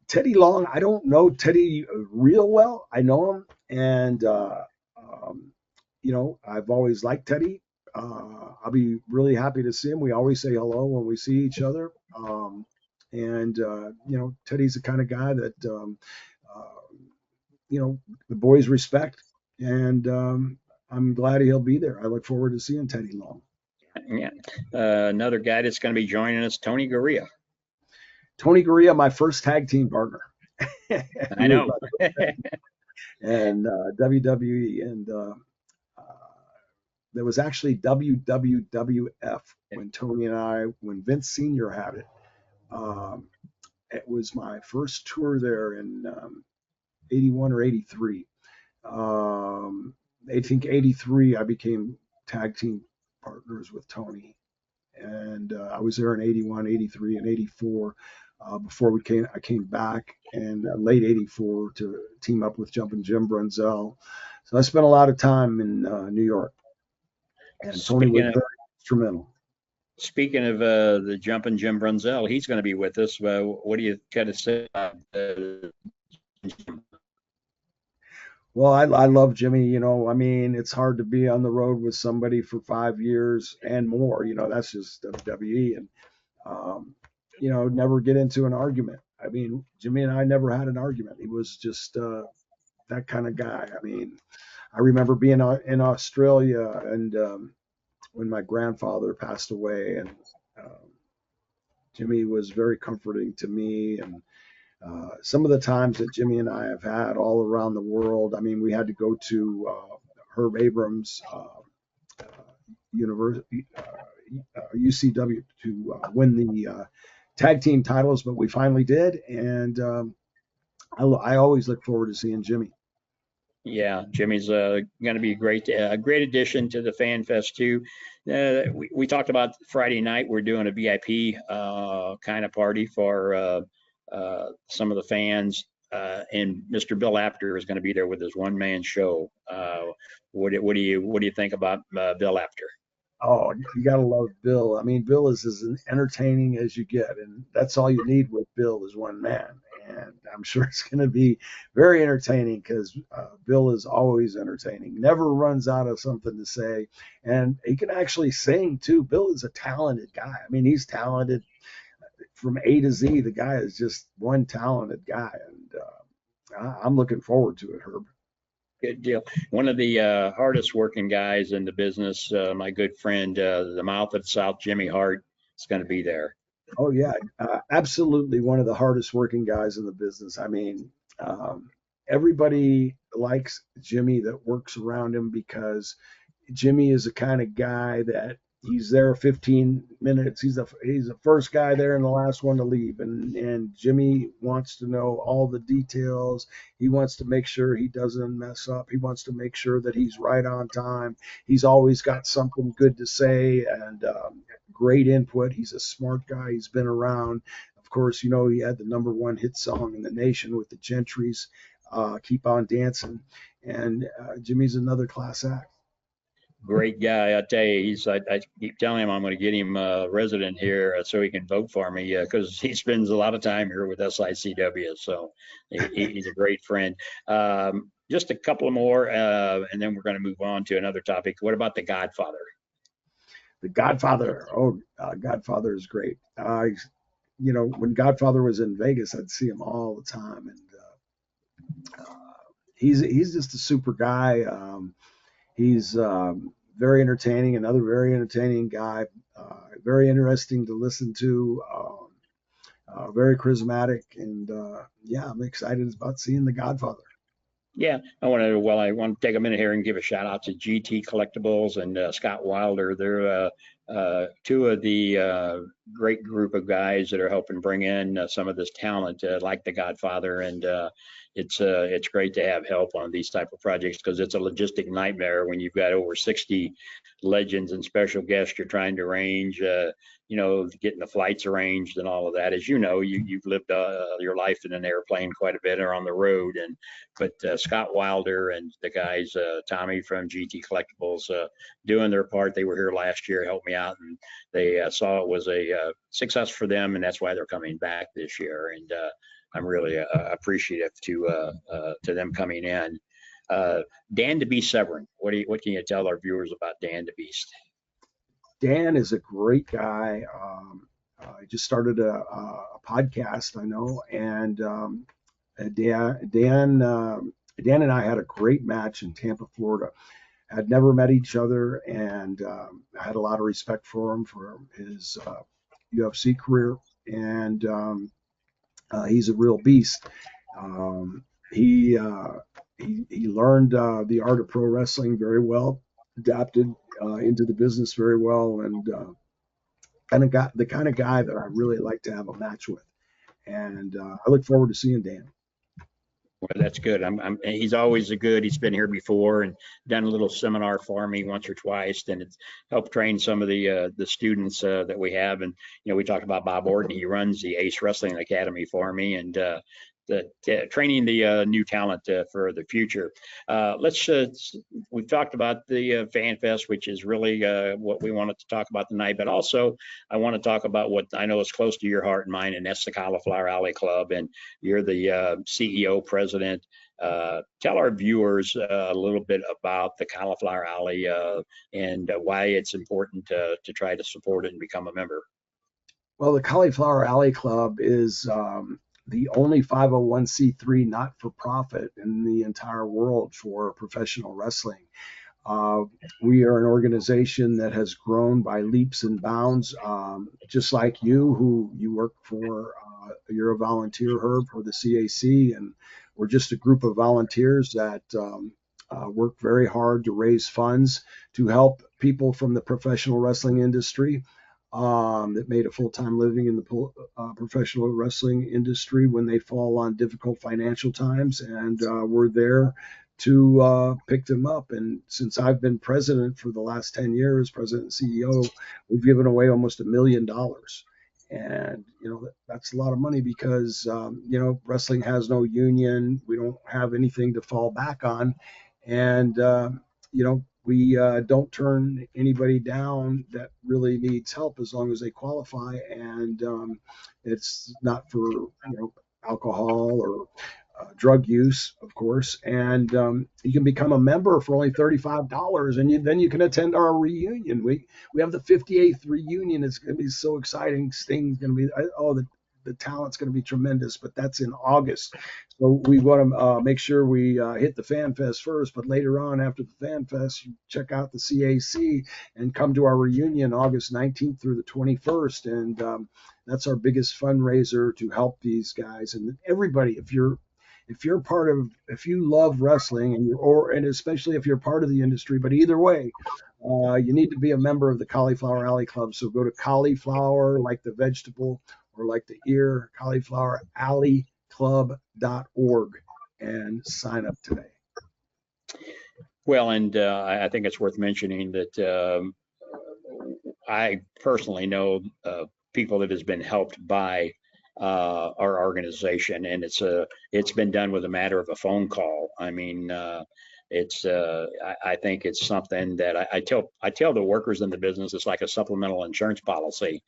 Teddy Long, I don't know Teddy real well. I know him, and I've always liked Teddy. I'll be really happy to see him. We always say hello when we see each other, and Teddy's the kind of guy that the boys respect, and I'm glad he'll be there. I look forward to seeing Teddy Long. Yeah, another guy that's going to be joining us, Tony Gurria. Tony Gurria, my first tag team partner. I know. And WWE, and there was actually WWWF when Vince Sr. had it. It was my first tour there in 81 or 83. I think 83 I became tag team partners with Tony. And I was there in 81, 83, and 84 before I came back in late 84 to team up with Jumpin' Jim Brunzell. So I spent a lot of time in New York. And Tony was very instrumental. Speaking of the Jumpin' Jim Brunzell, he's going to be with us. What do you kind of say about Well, I love Jimmy. It's hard to be on the road with somebody for 5 years and more. That's just WWE, and never get into an argument. Jimmy and I never had an argument. He was just that kind of guy. I remember being in Australia, and when my grandfather passed away, and Jimmy was very comforting to me, and some of the times that Jimmy and I have had all around the world. We had to go to Herb Abrams University, UCW, to win the tag team titles, but we finally did. And I always look forward to seeing Jimmy. Yeah, Jimmy's going to be a great addition to the Fan Fest too. We talked about Friday night. We're doing a VIP kind of party for some of the fans, and Mr. Bill Apter is going to be there with his one-man show. What do you think about Bill Apter? Oh, you gotta love Bill. Bill is as entertaining as you get, and that's all you need with Bill is one man. And I'm sure it's going to be very entertaining because Bill is always entertaining, never runs out of something to say, and he can actually sing too. Bill is a talented guy. He's talented from A to Z. The guy is just one talented guy, and I'm looking forward to it, Herb. Good deal. One of the hardest working guys in the business, my good friend, the mouth of the South, Jimmy Hart, is going to be there. Oh yeah, absolutely one of the hardest working guys in the business. I mean, everybody likes Jimmy that works around him because Jimmy is the kind of guy that he's there 15 minutes. He's the first guy there and the last one to leave. And Jimmy wants to know all the details. He wants to make sure he doesn't mess up. He wants to make sure that he's right on time. He's always got something good to say and great input. He's a smart guy. He's been around. Of course, you know, he had the #1 hit song in the nation with the Gentrys, Keep On Dancing. And Jimmy's another class act. Great guy, I tell you. I keep telling him I'm going to get him a resident here so he can vote for me because he spends a lot of time here with SICW. So he's a great friend. Just a couple more, and then we're going to move on to another topic. What about The Godfather? The Godfather. Oh, Godfather is great. You know, when Godfather was in Vegas, I'd see him all the time, and he's just a super guy. He's very entertaining, another very entertaining guy, very interesting to listen to, very charismatic, and yeah, I'm excited about seeing The Godfather. Yeah, I want to take a minute here and give a shout out to GT Collectibles and Scott Wilder. They're two of the great group of guys that are helping bring in some of this talent like The Godfather, and it's great to have help on these type of projects because it's a logistic nightmare when you've got over 60 legends and special guests you're trying to arrange. You know, getting the flights arranged and all of that. As you know, you've lived your life in an airplane quite a bit or on the road. But Scott Wilder and the guys, Tommy from GT Collectibles, doing their part. They were here last year, helped me out, and they saw it was a success for them, and that's why they're coming back this year. And I'm really appreciative to them coming in. Dan DeBeest Severin, what can you tell our viewers about Dan DeBeest? Dan is a great guy. I just started a podcast, I know, and Dan and I had a great match in Tampa, Florida. Had never met each other, and I had a lot of respect for him for his UFC career, and he's a real beast. He learned the art of pro wrestling very well, adapted into the business very well, and got the kind of guy that I really like to have a match with. And I look forward to seeing Dan. Well, that's good. He's always he's been here before and done a little seminar for me once or twice, and it's helped train some of the students that we have. And, you know, we talked about Bob Orton. He runs the Ace Wrestling Academy for me, and training the new talent for the future. We've talked about the Fan Fest, which is really what we wanted to talk about tonight, but also I want to talk about what I know is close to your heart and mind, and that's the Cauliflower Alley Club, and you're the CEO, president. Tell our viewers a little bit about the Cauliflower Alley and why it's important to try to support it and become a member. Well, the Cauliflower Alley Club is the only 501c3 not-for-profit in the entire world for professional wrestling. We are an organization that has grown by leaps and bounds, just like you, who you work for. You're a volunteer, Herb, for the CAC, and we're just a group of volunteers that work very hard to raise funds to help people from the professional wrestling industry that made a full-time living in the professional wrestling industry when they fall on difficult financial times, and we're there to pick them up. And since I've been president for the last 10 years, president and CEO, we've given away almost $1 million. And, you know, that's a lot of money because, you know, wrestling has no union. We don't have anything to fall back on. And, you know, we don't turn anybody down that really needs help as long as they qualify, and it's not for, you know, alcohol or drug use, of course. And you can become a member for only $35, and then you can attend our reunion. We have the 58th reunion. It's going to be so exciting. Sting's going to be the talent's going to be tremendous, but that's in August. So we want to make sure we hit the Fan Fest first, but later on after the Fan Fest, you check out the CAC and come to our reunion August 19th through the 21st. And that's our biggest fundraiser to help these guys and everybody. If you love wrestling and especially if you're part of the industry, but either way, you need to be a member of the Cauliflower Alley Club. So go to Cauliflower, like the vegetable, or like the ear, Cauliflower Alley club.org and sign up today. Well, and I think it's worth mentioning that I personally know people that has been helped by our organization, and it's been done with a matter of a phone call. I mean, I think it's something that I tell the workers in the business, it's like a supplemental insurance policy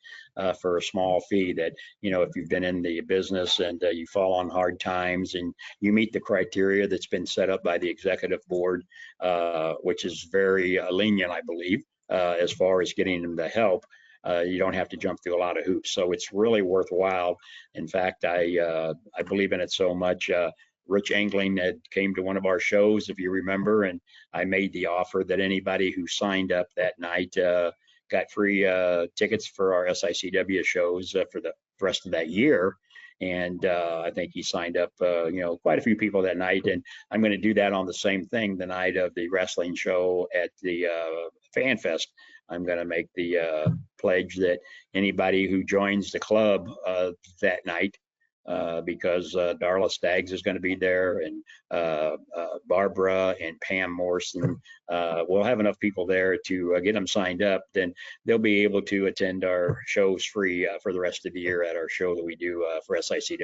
for a small fee that, if you've been in the business and you fall on hard times and you meet the criteria that's been set up by the executive board, which is very lenient, I believe, as far as getting them the help. You don't have to jump through a lot of hoops. So it's really worthwhile. In fact, I believe in it so much. Rich Engling had came to one of our shows, if you remember, and I made the offer that anybody who signed up that night got free tickets for our SICW shows for the rest of that year. And I think he signed up, quite a few people that night. And I'm going to do that on the same thing the night of the wrestling show at the Fan Fest. I'm going to make the pledge that anybody who joins the club that night, because Darla Staggs is going to be there, and Barbara and Pam Morrison. We'll have enough people there to get them signed up. Then they'll be able to attend our shows free for the rest of the year at our show that we do for SICW.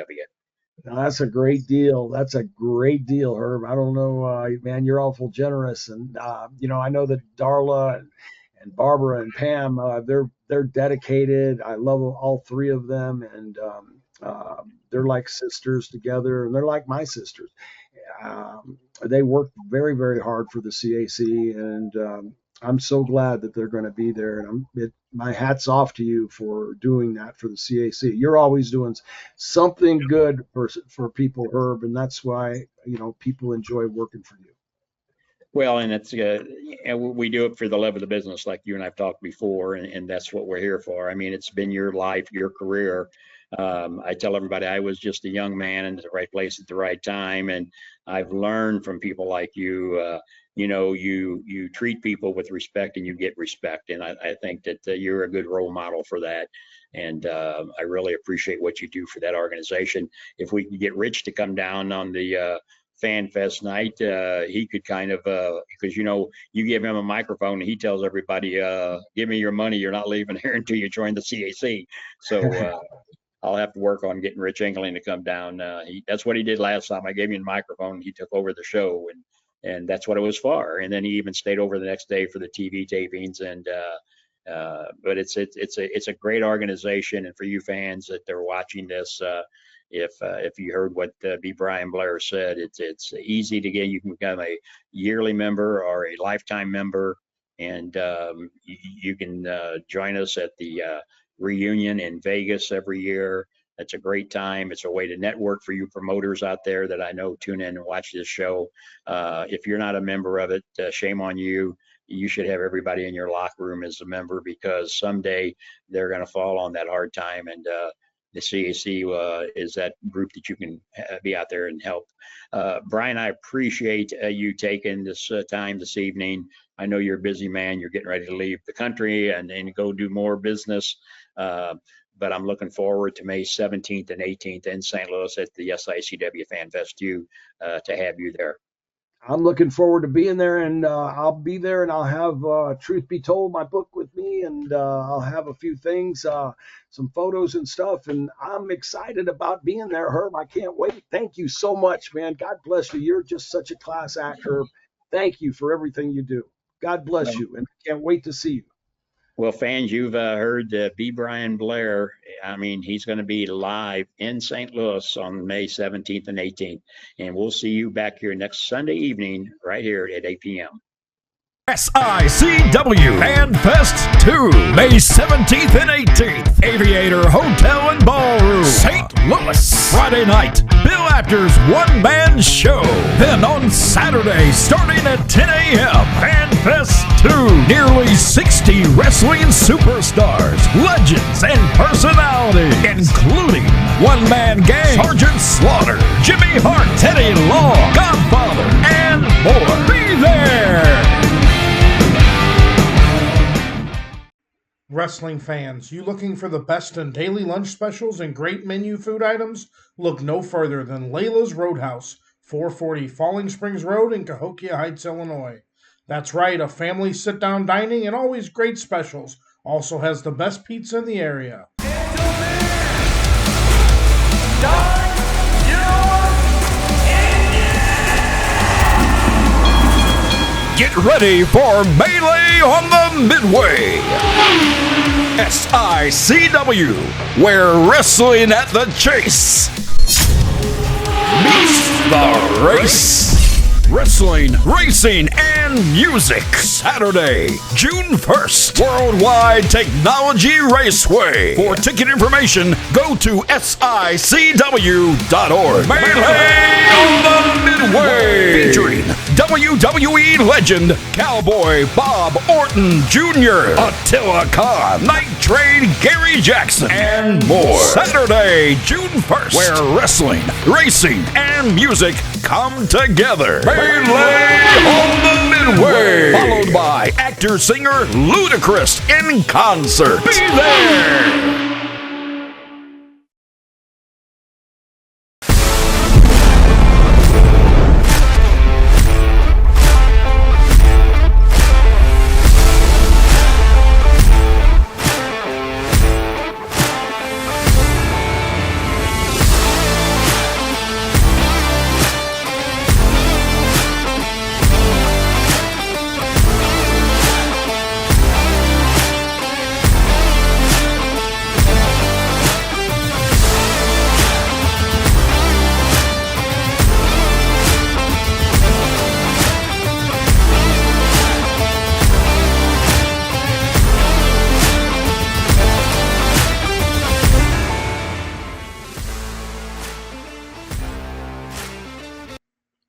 Now, that's a great deal. That's a great deal, Herb. I don't know, man, you're awful generous. And, I know that Darla and Barbara and Pam, they're dedicated. I love all three of them. And, they're like sisters together, and they're like my sisters. They work very, very hard for the CAC, and I'm so glad that they're going to be there. And my hat's off to you for doing that for the CAC. You're always doing something good for people, Herb, and that's why people enjoy working for you. Well, and it's we do it for the love of the business, like you and I've talked before, and that's what we're here for. I mean, it's been your life, your career. I tell everybody I was just a young man in the right place at the right time, and I've learned from people like you. You treat people with respect, and you get respect, and I think that you're a good role model for that. And I really appreciate what you do for that organization. If we can get Rich to come down on the Fan Fest night, he could kind of, because you give him a microphone and he tells everybody, give me your money, you're not leaving here until you join the CAC. So I'll have to work on getting Rich Engling to come down. That's what he did last time. I gave him a microphone and he took over the show, and that's what it was for. And then he even stayed over the next day for the TV tapings. And but it's a great organization, and for you fans that are watching this, if you heard what B. Brian Blair said, it's easy to get. You can become a yearly member or a lifetime member, and you can join us at the reunion in Vegas every year. That's a great time. It's a way to network for you promoters out there that I know tune in and watch this show. If you're not a member of it, shame on you. You should have everybody in your locker room as a member, because someday they're going to fall on that hard time, and the CAC is that group that you can be out there and help. Brian, I appreciate you taking this time this evening. I know you're a busy man. You're getting ready to leave the country and go do more business. But I'm looking forward to May 17th and 18th in St. Louis at the SICW Fan Fest to have you there. I'm looking forward to being there, and I'll be there, and I'll have Truth Be Told, my book, with me, and I'll have a few things, some photos and stuff, and I'm excited about being there, Herb. I can't wait. Thank you so much, man. God bless you. You're just such a class act, Herb. Thank you for everything you do. God bless you, and I can't wait to see you. Well, fans, you've heard B. Brian Blair. I mean, he's going to be live in St. Louis on May 17th and 18th. And we'll see you back here next Sunday evening right here at 8 p.m. SICW Fan Fest 2, May 17th and 18th. Aviator Hotel and Ballroom, St. Louis. Friday night, Bill Apter's one-man show. Then on Saturday, starting at 10 a.m., FanFest 2. Nearly 60 wrestling superstars, legends, and personalities, including one-man gang, Sergeant Slaughter, Jimmy Hart, Teddy Long, Godfather, and more. Be there! Wrestling fans, you looking for the best in daily lunch specials and great menu food items? Look no further than Layla's Roadhouse, 440 Falling Springs Road in Cahokia Heights, Illinois. That's right, a family sit-down dining and always great specials. Also has the best pizza in the area. Get ready for Melee on the Midway. SICW, where wrestling at the chase meets the race. Wrestling, racing, and music. Saturday, June 1st, Worldwide Technology Raceway. For ticket information, go to SICW.org. Melee on the Midway. Featuring WWE legend Cowboy Bob Orton Jr., Attila Khan, Night Train Gary Jackson, and more. Saturday, June 1st, where wrestling, racing, and music come together. Melee on the Midway. Followed by actor-singer Ludacris in concert. Be there!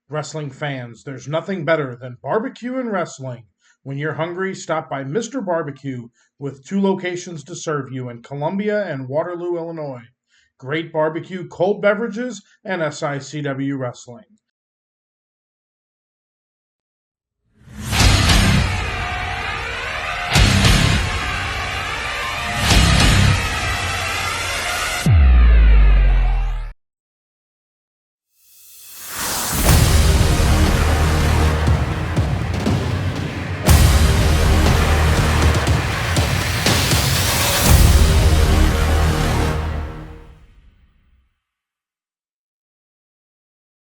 Wrestling fans, there's nothing better than barbecue and wrestling. When you're hungry, stop by Mr. Barbecue with 2 locations to serve you in Columbia and Waterloo, Illinois. Great barbecue, cold beverages, and SICW wrestling.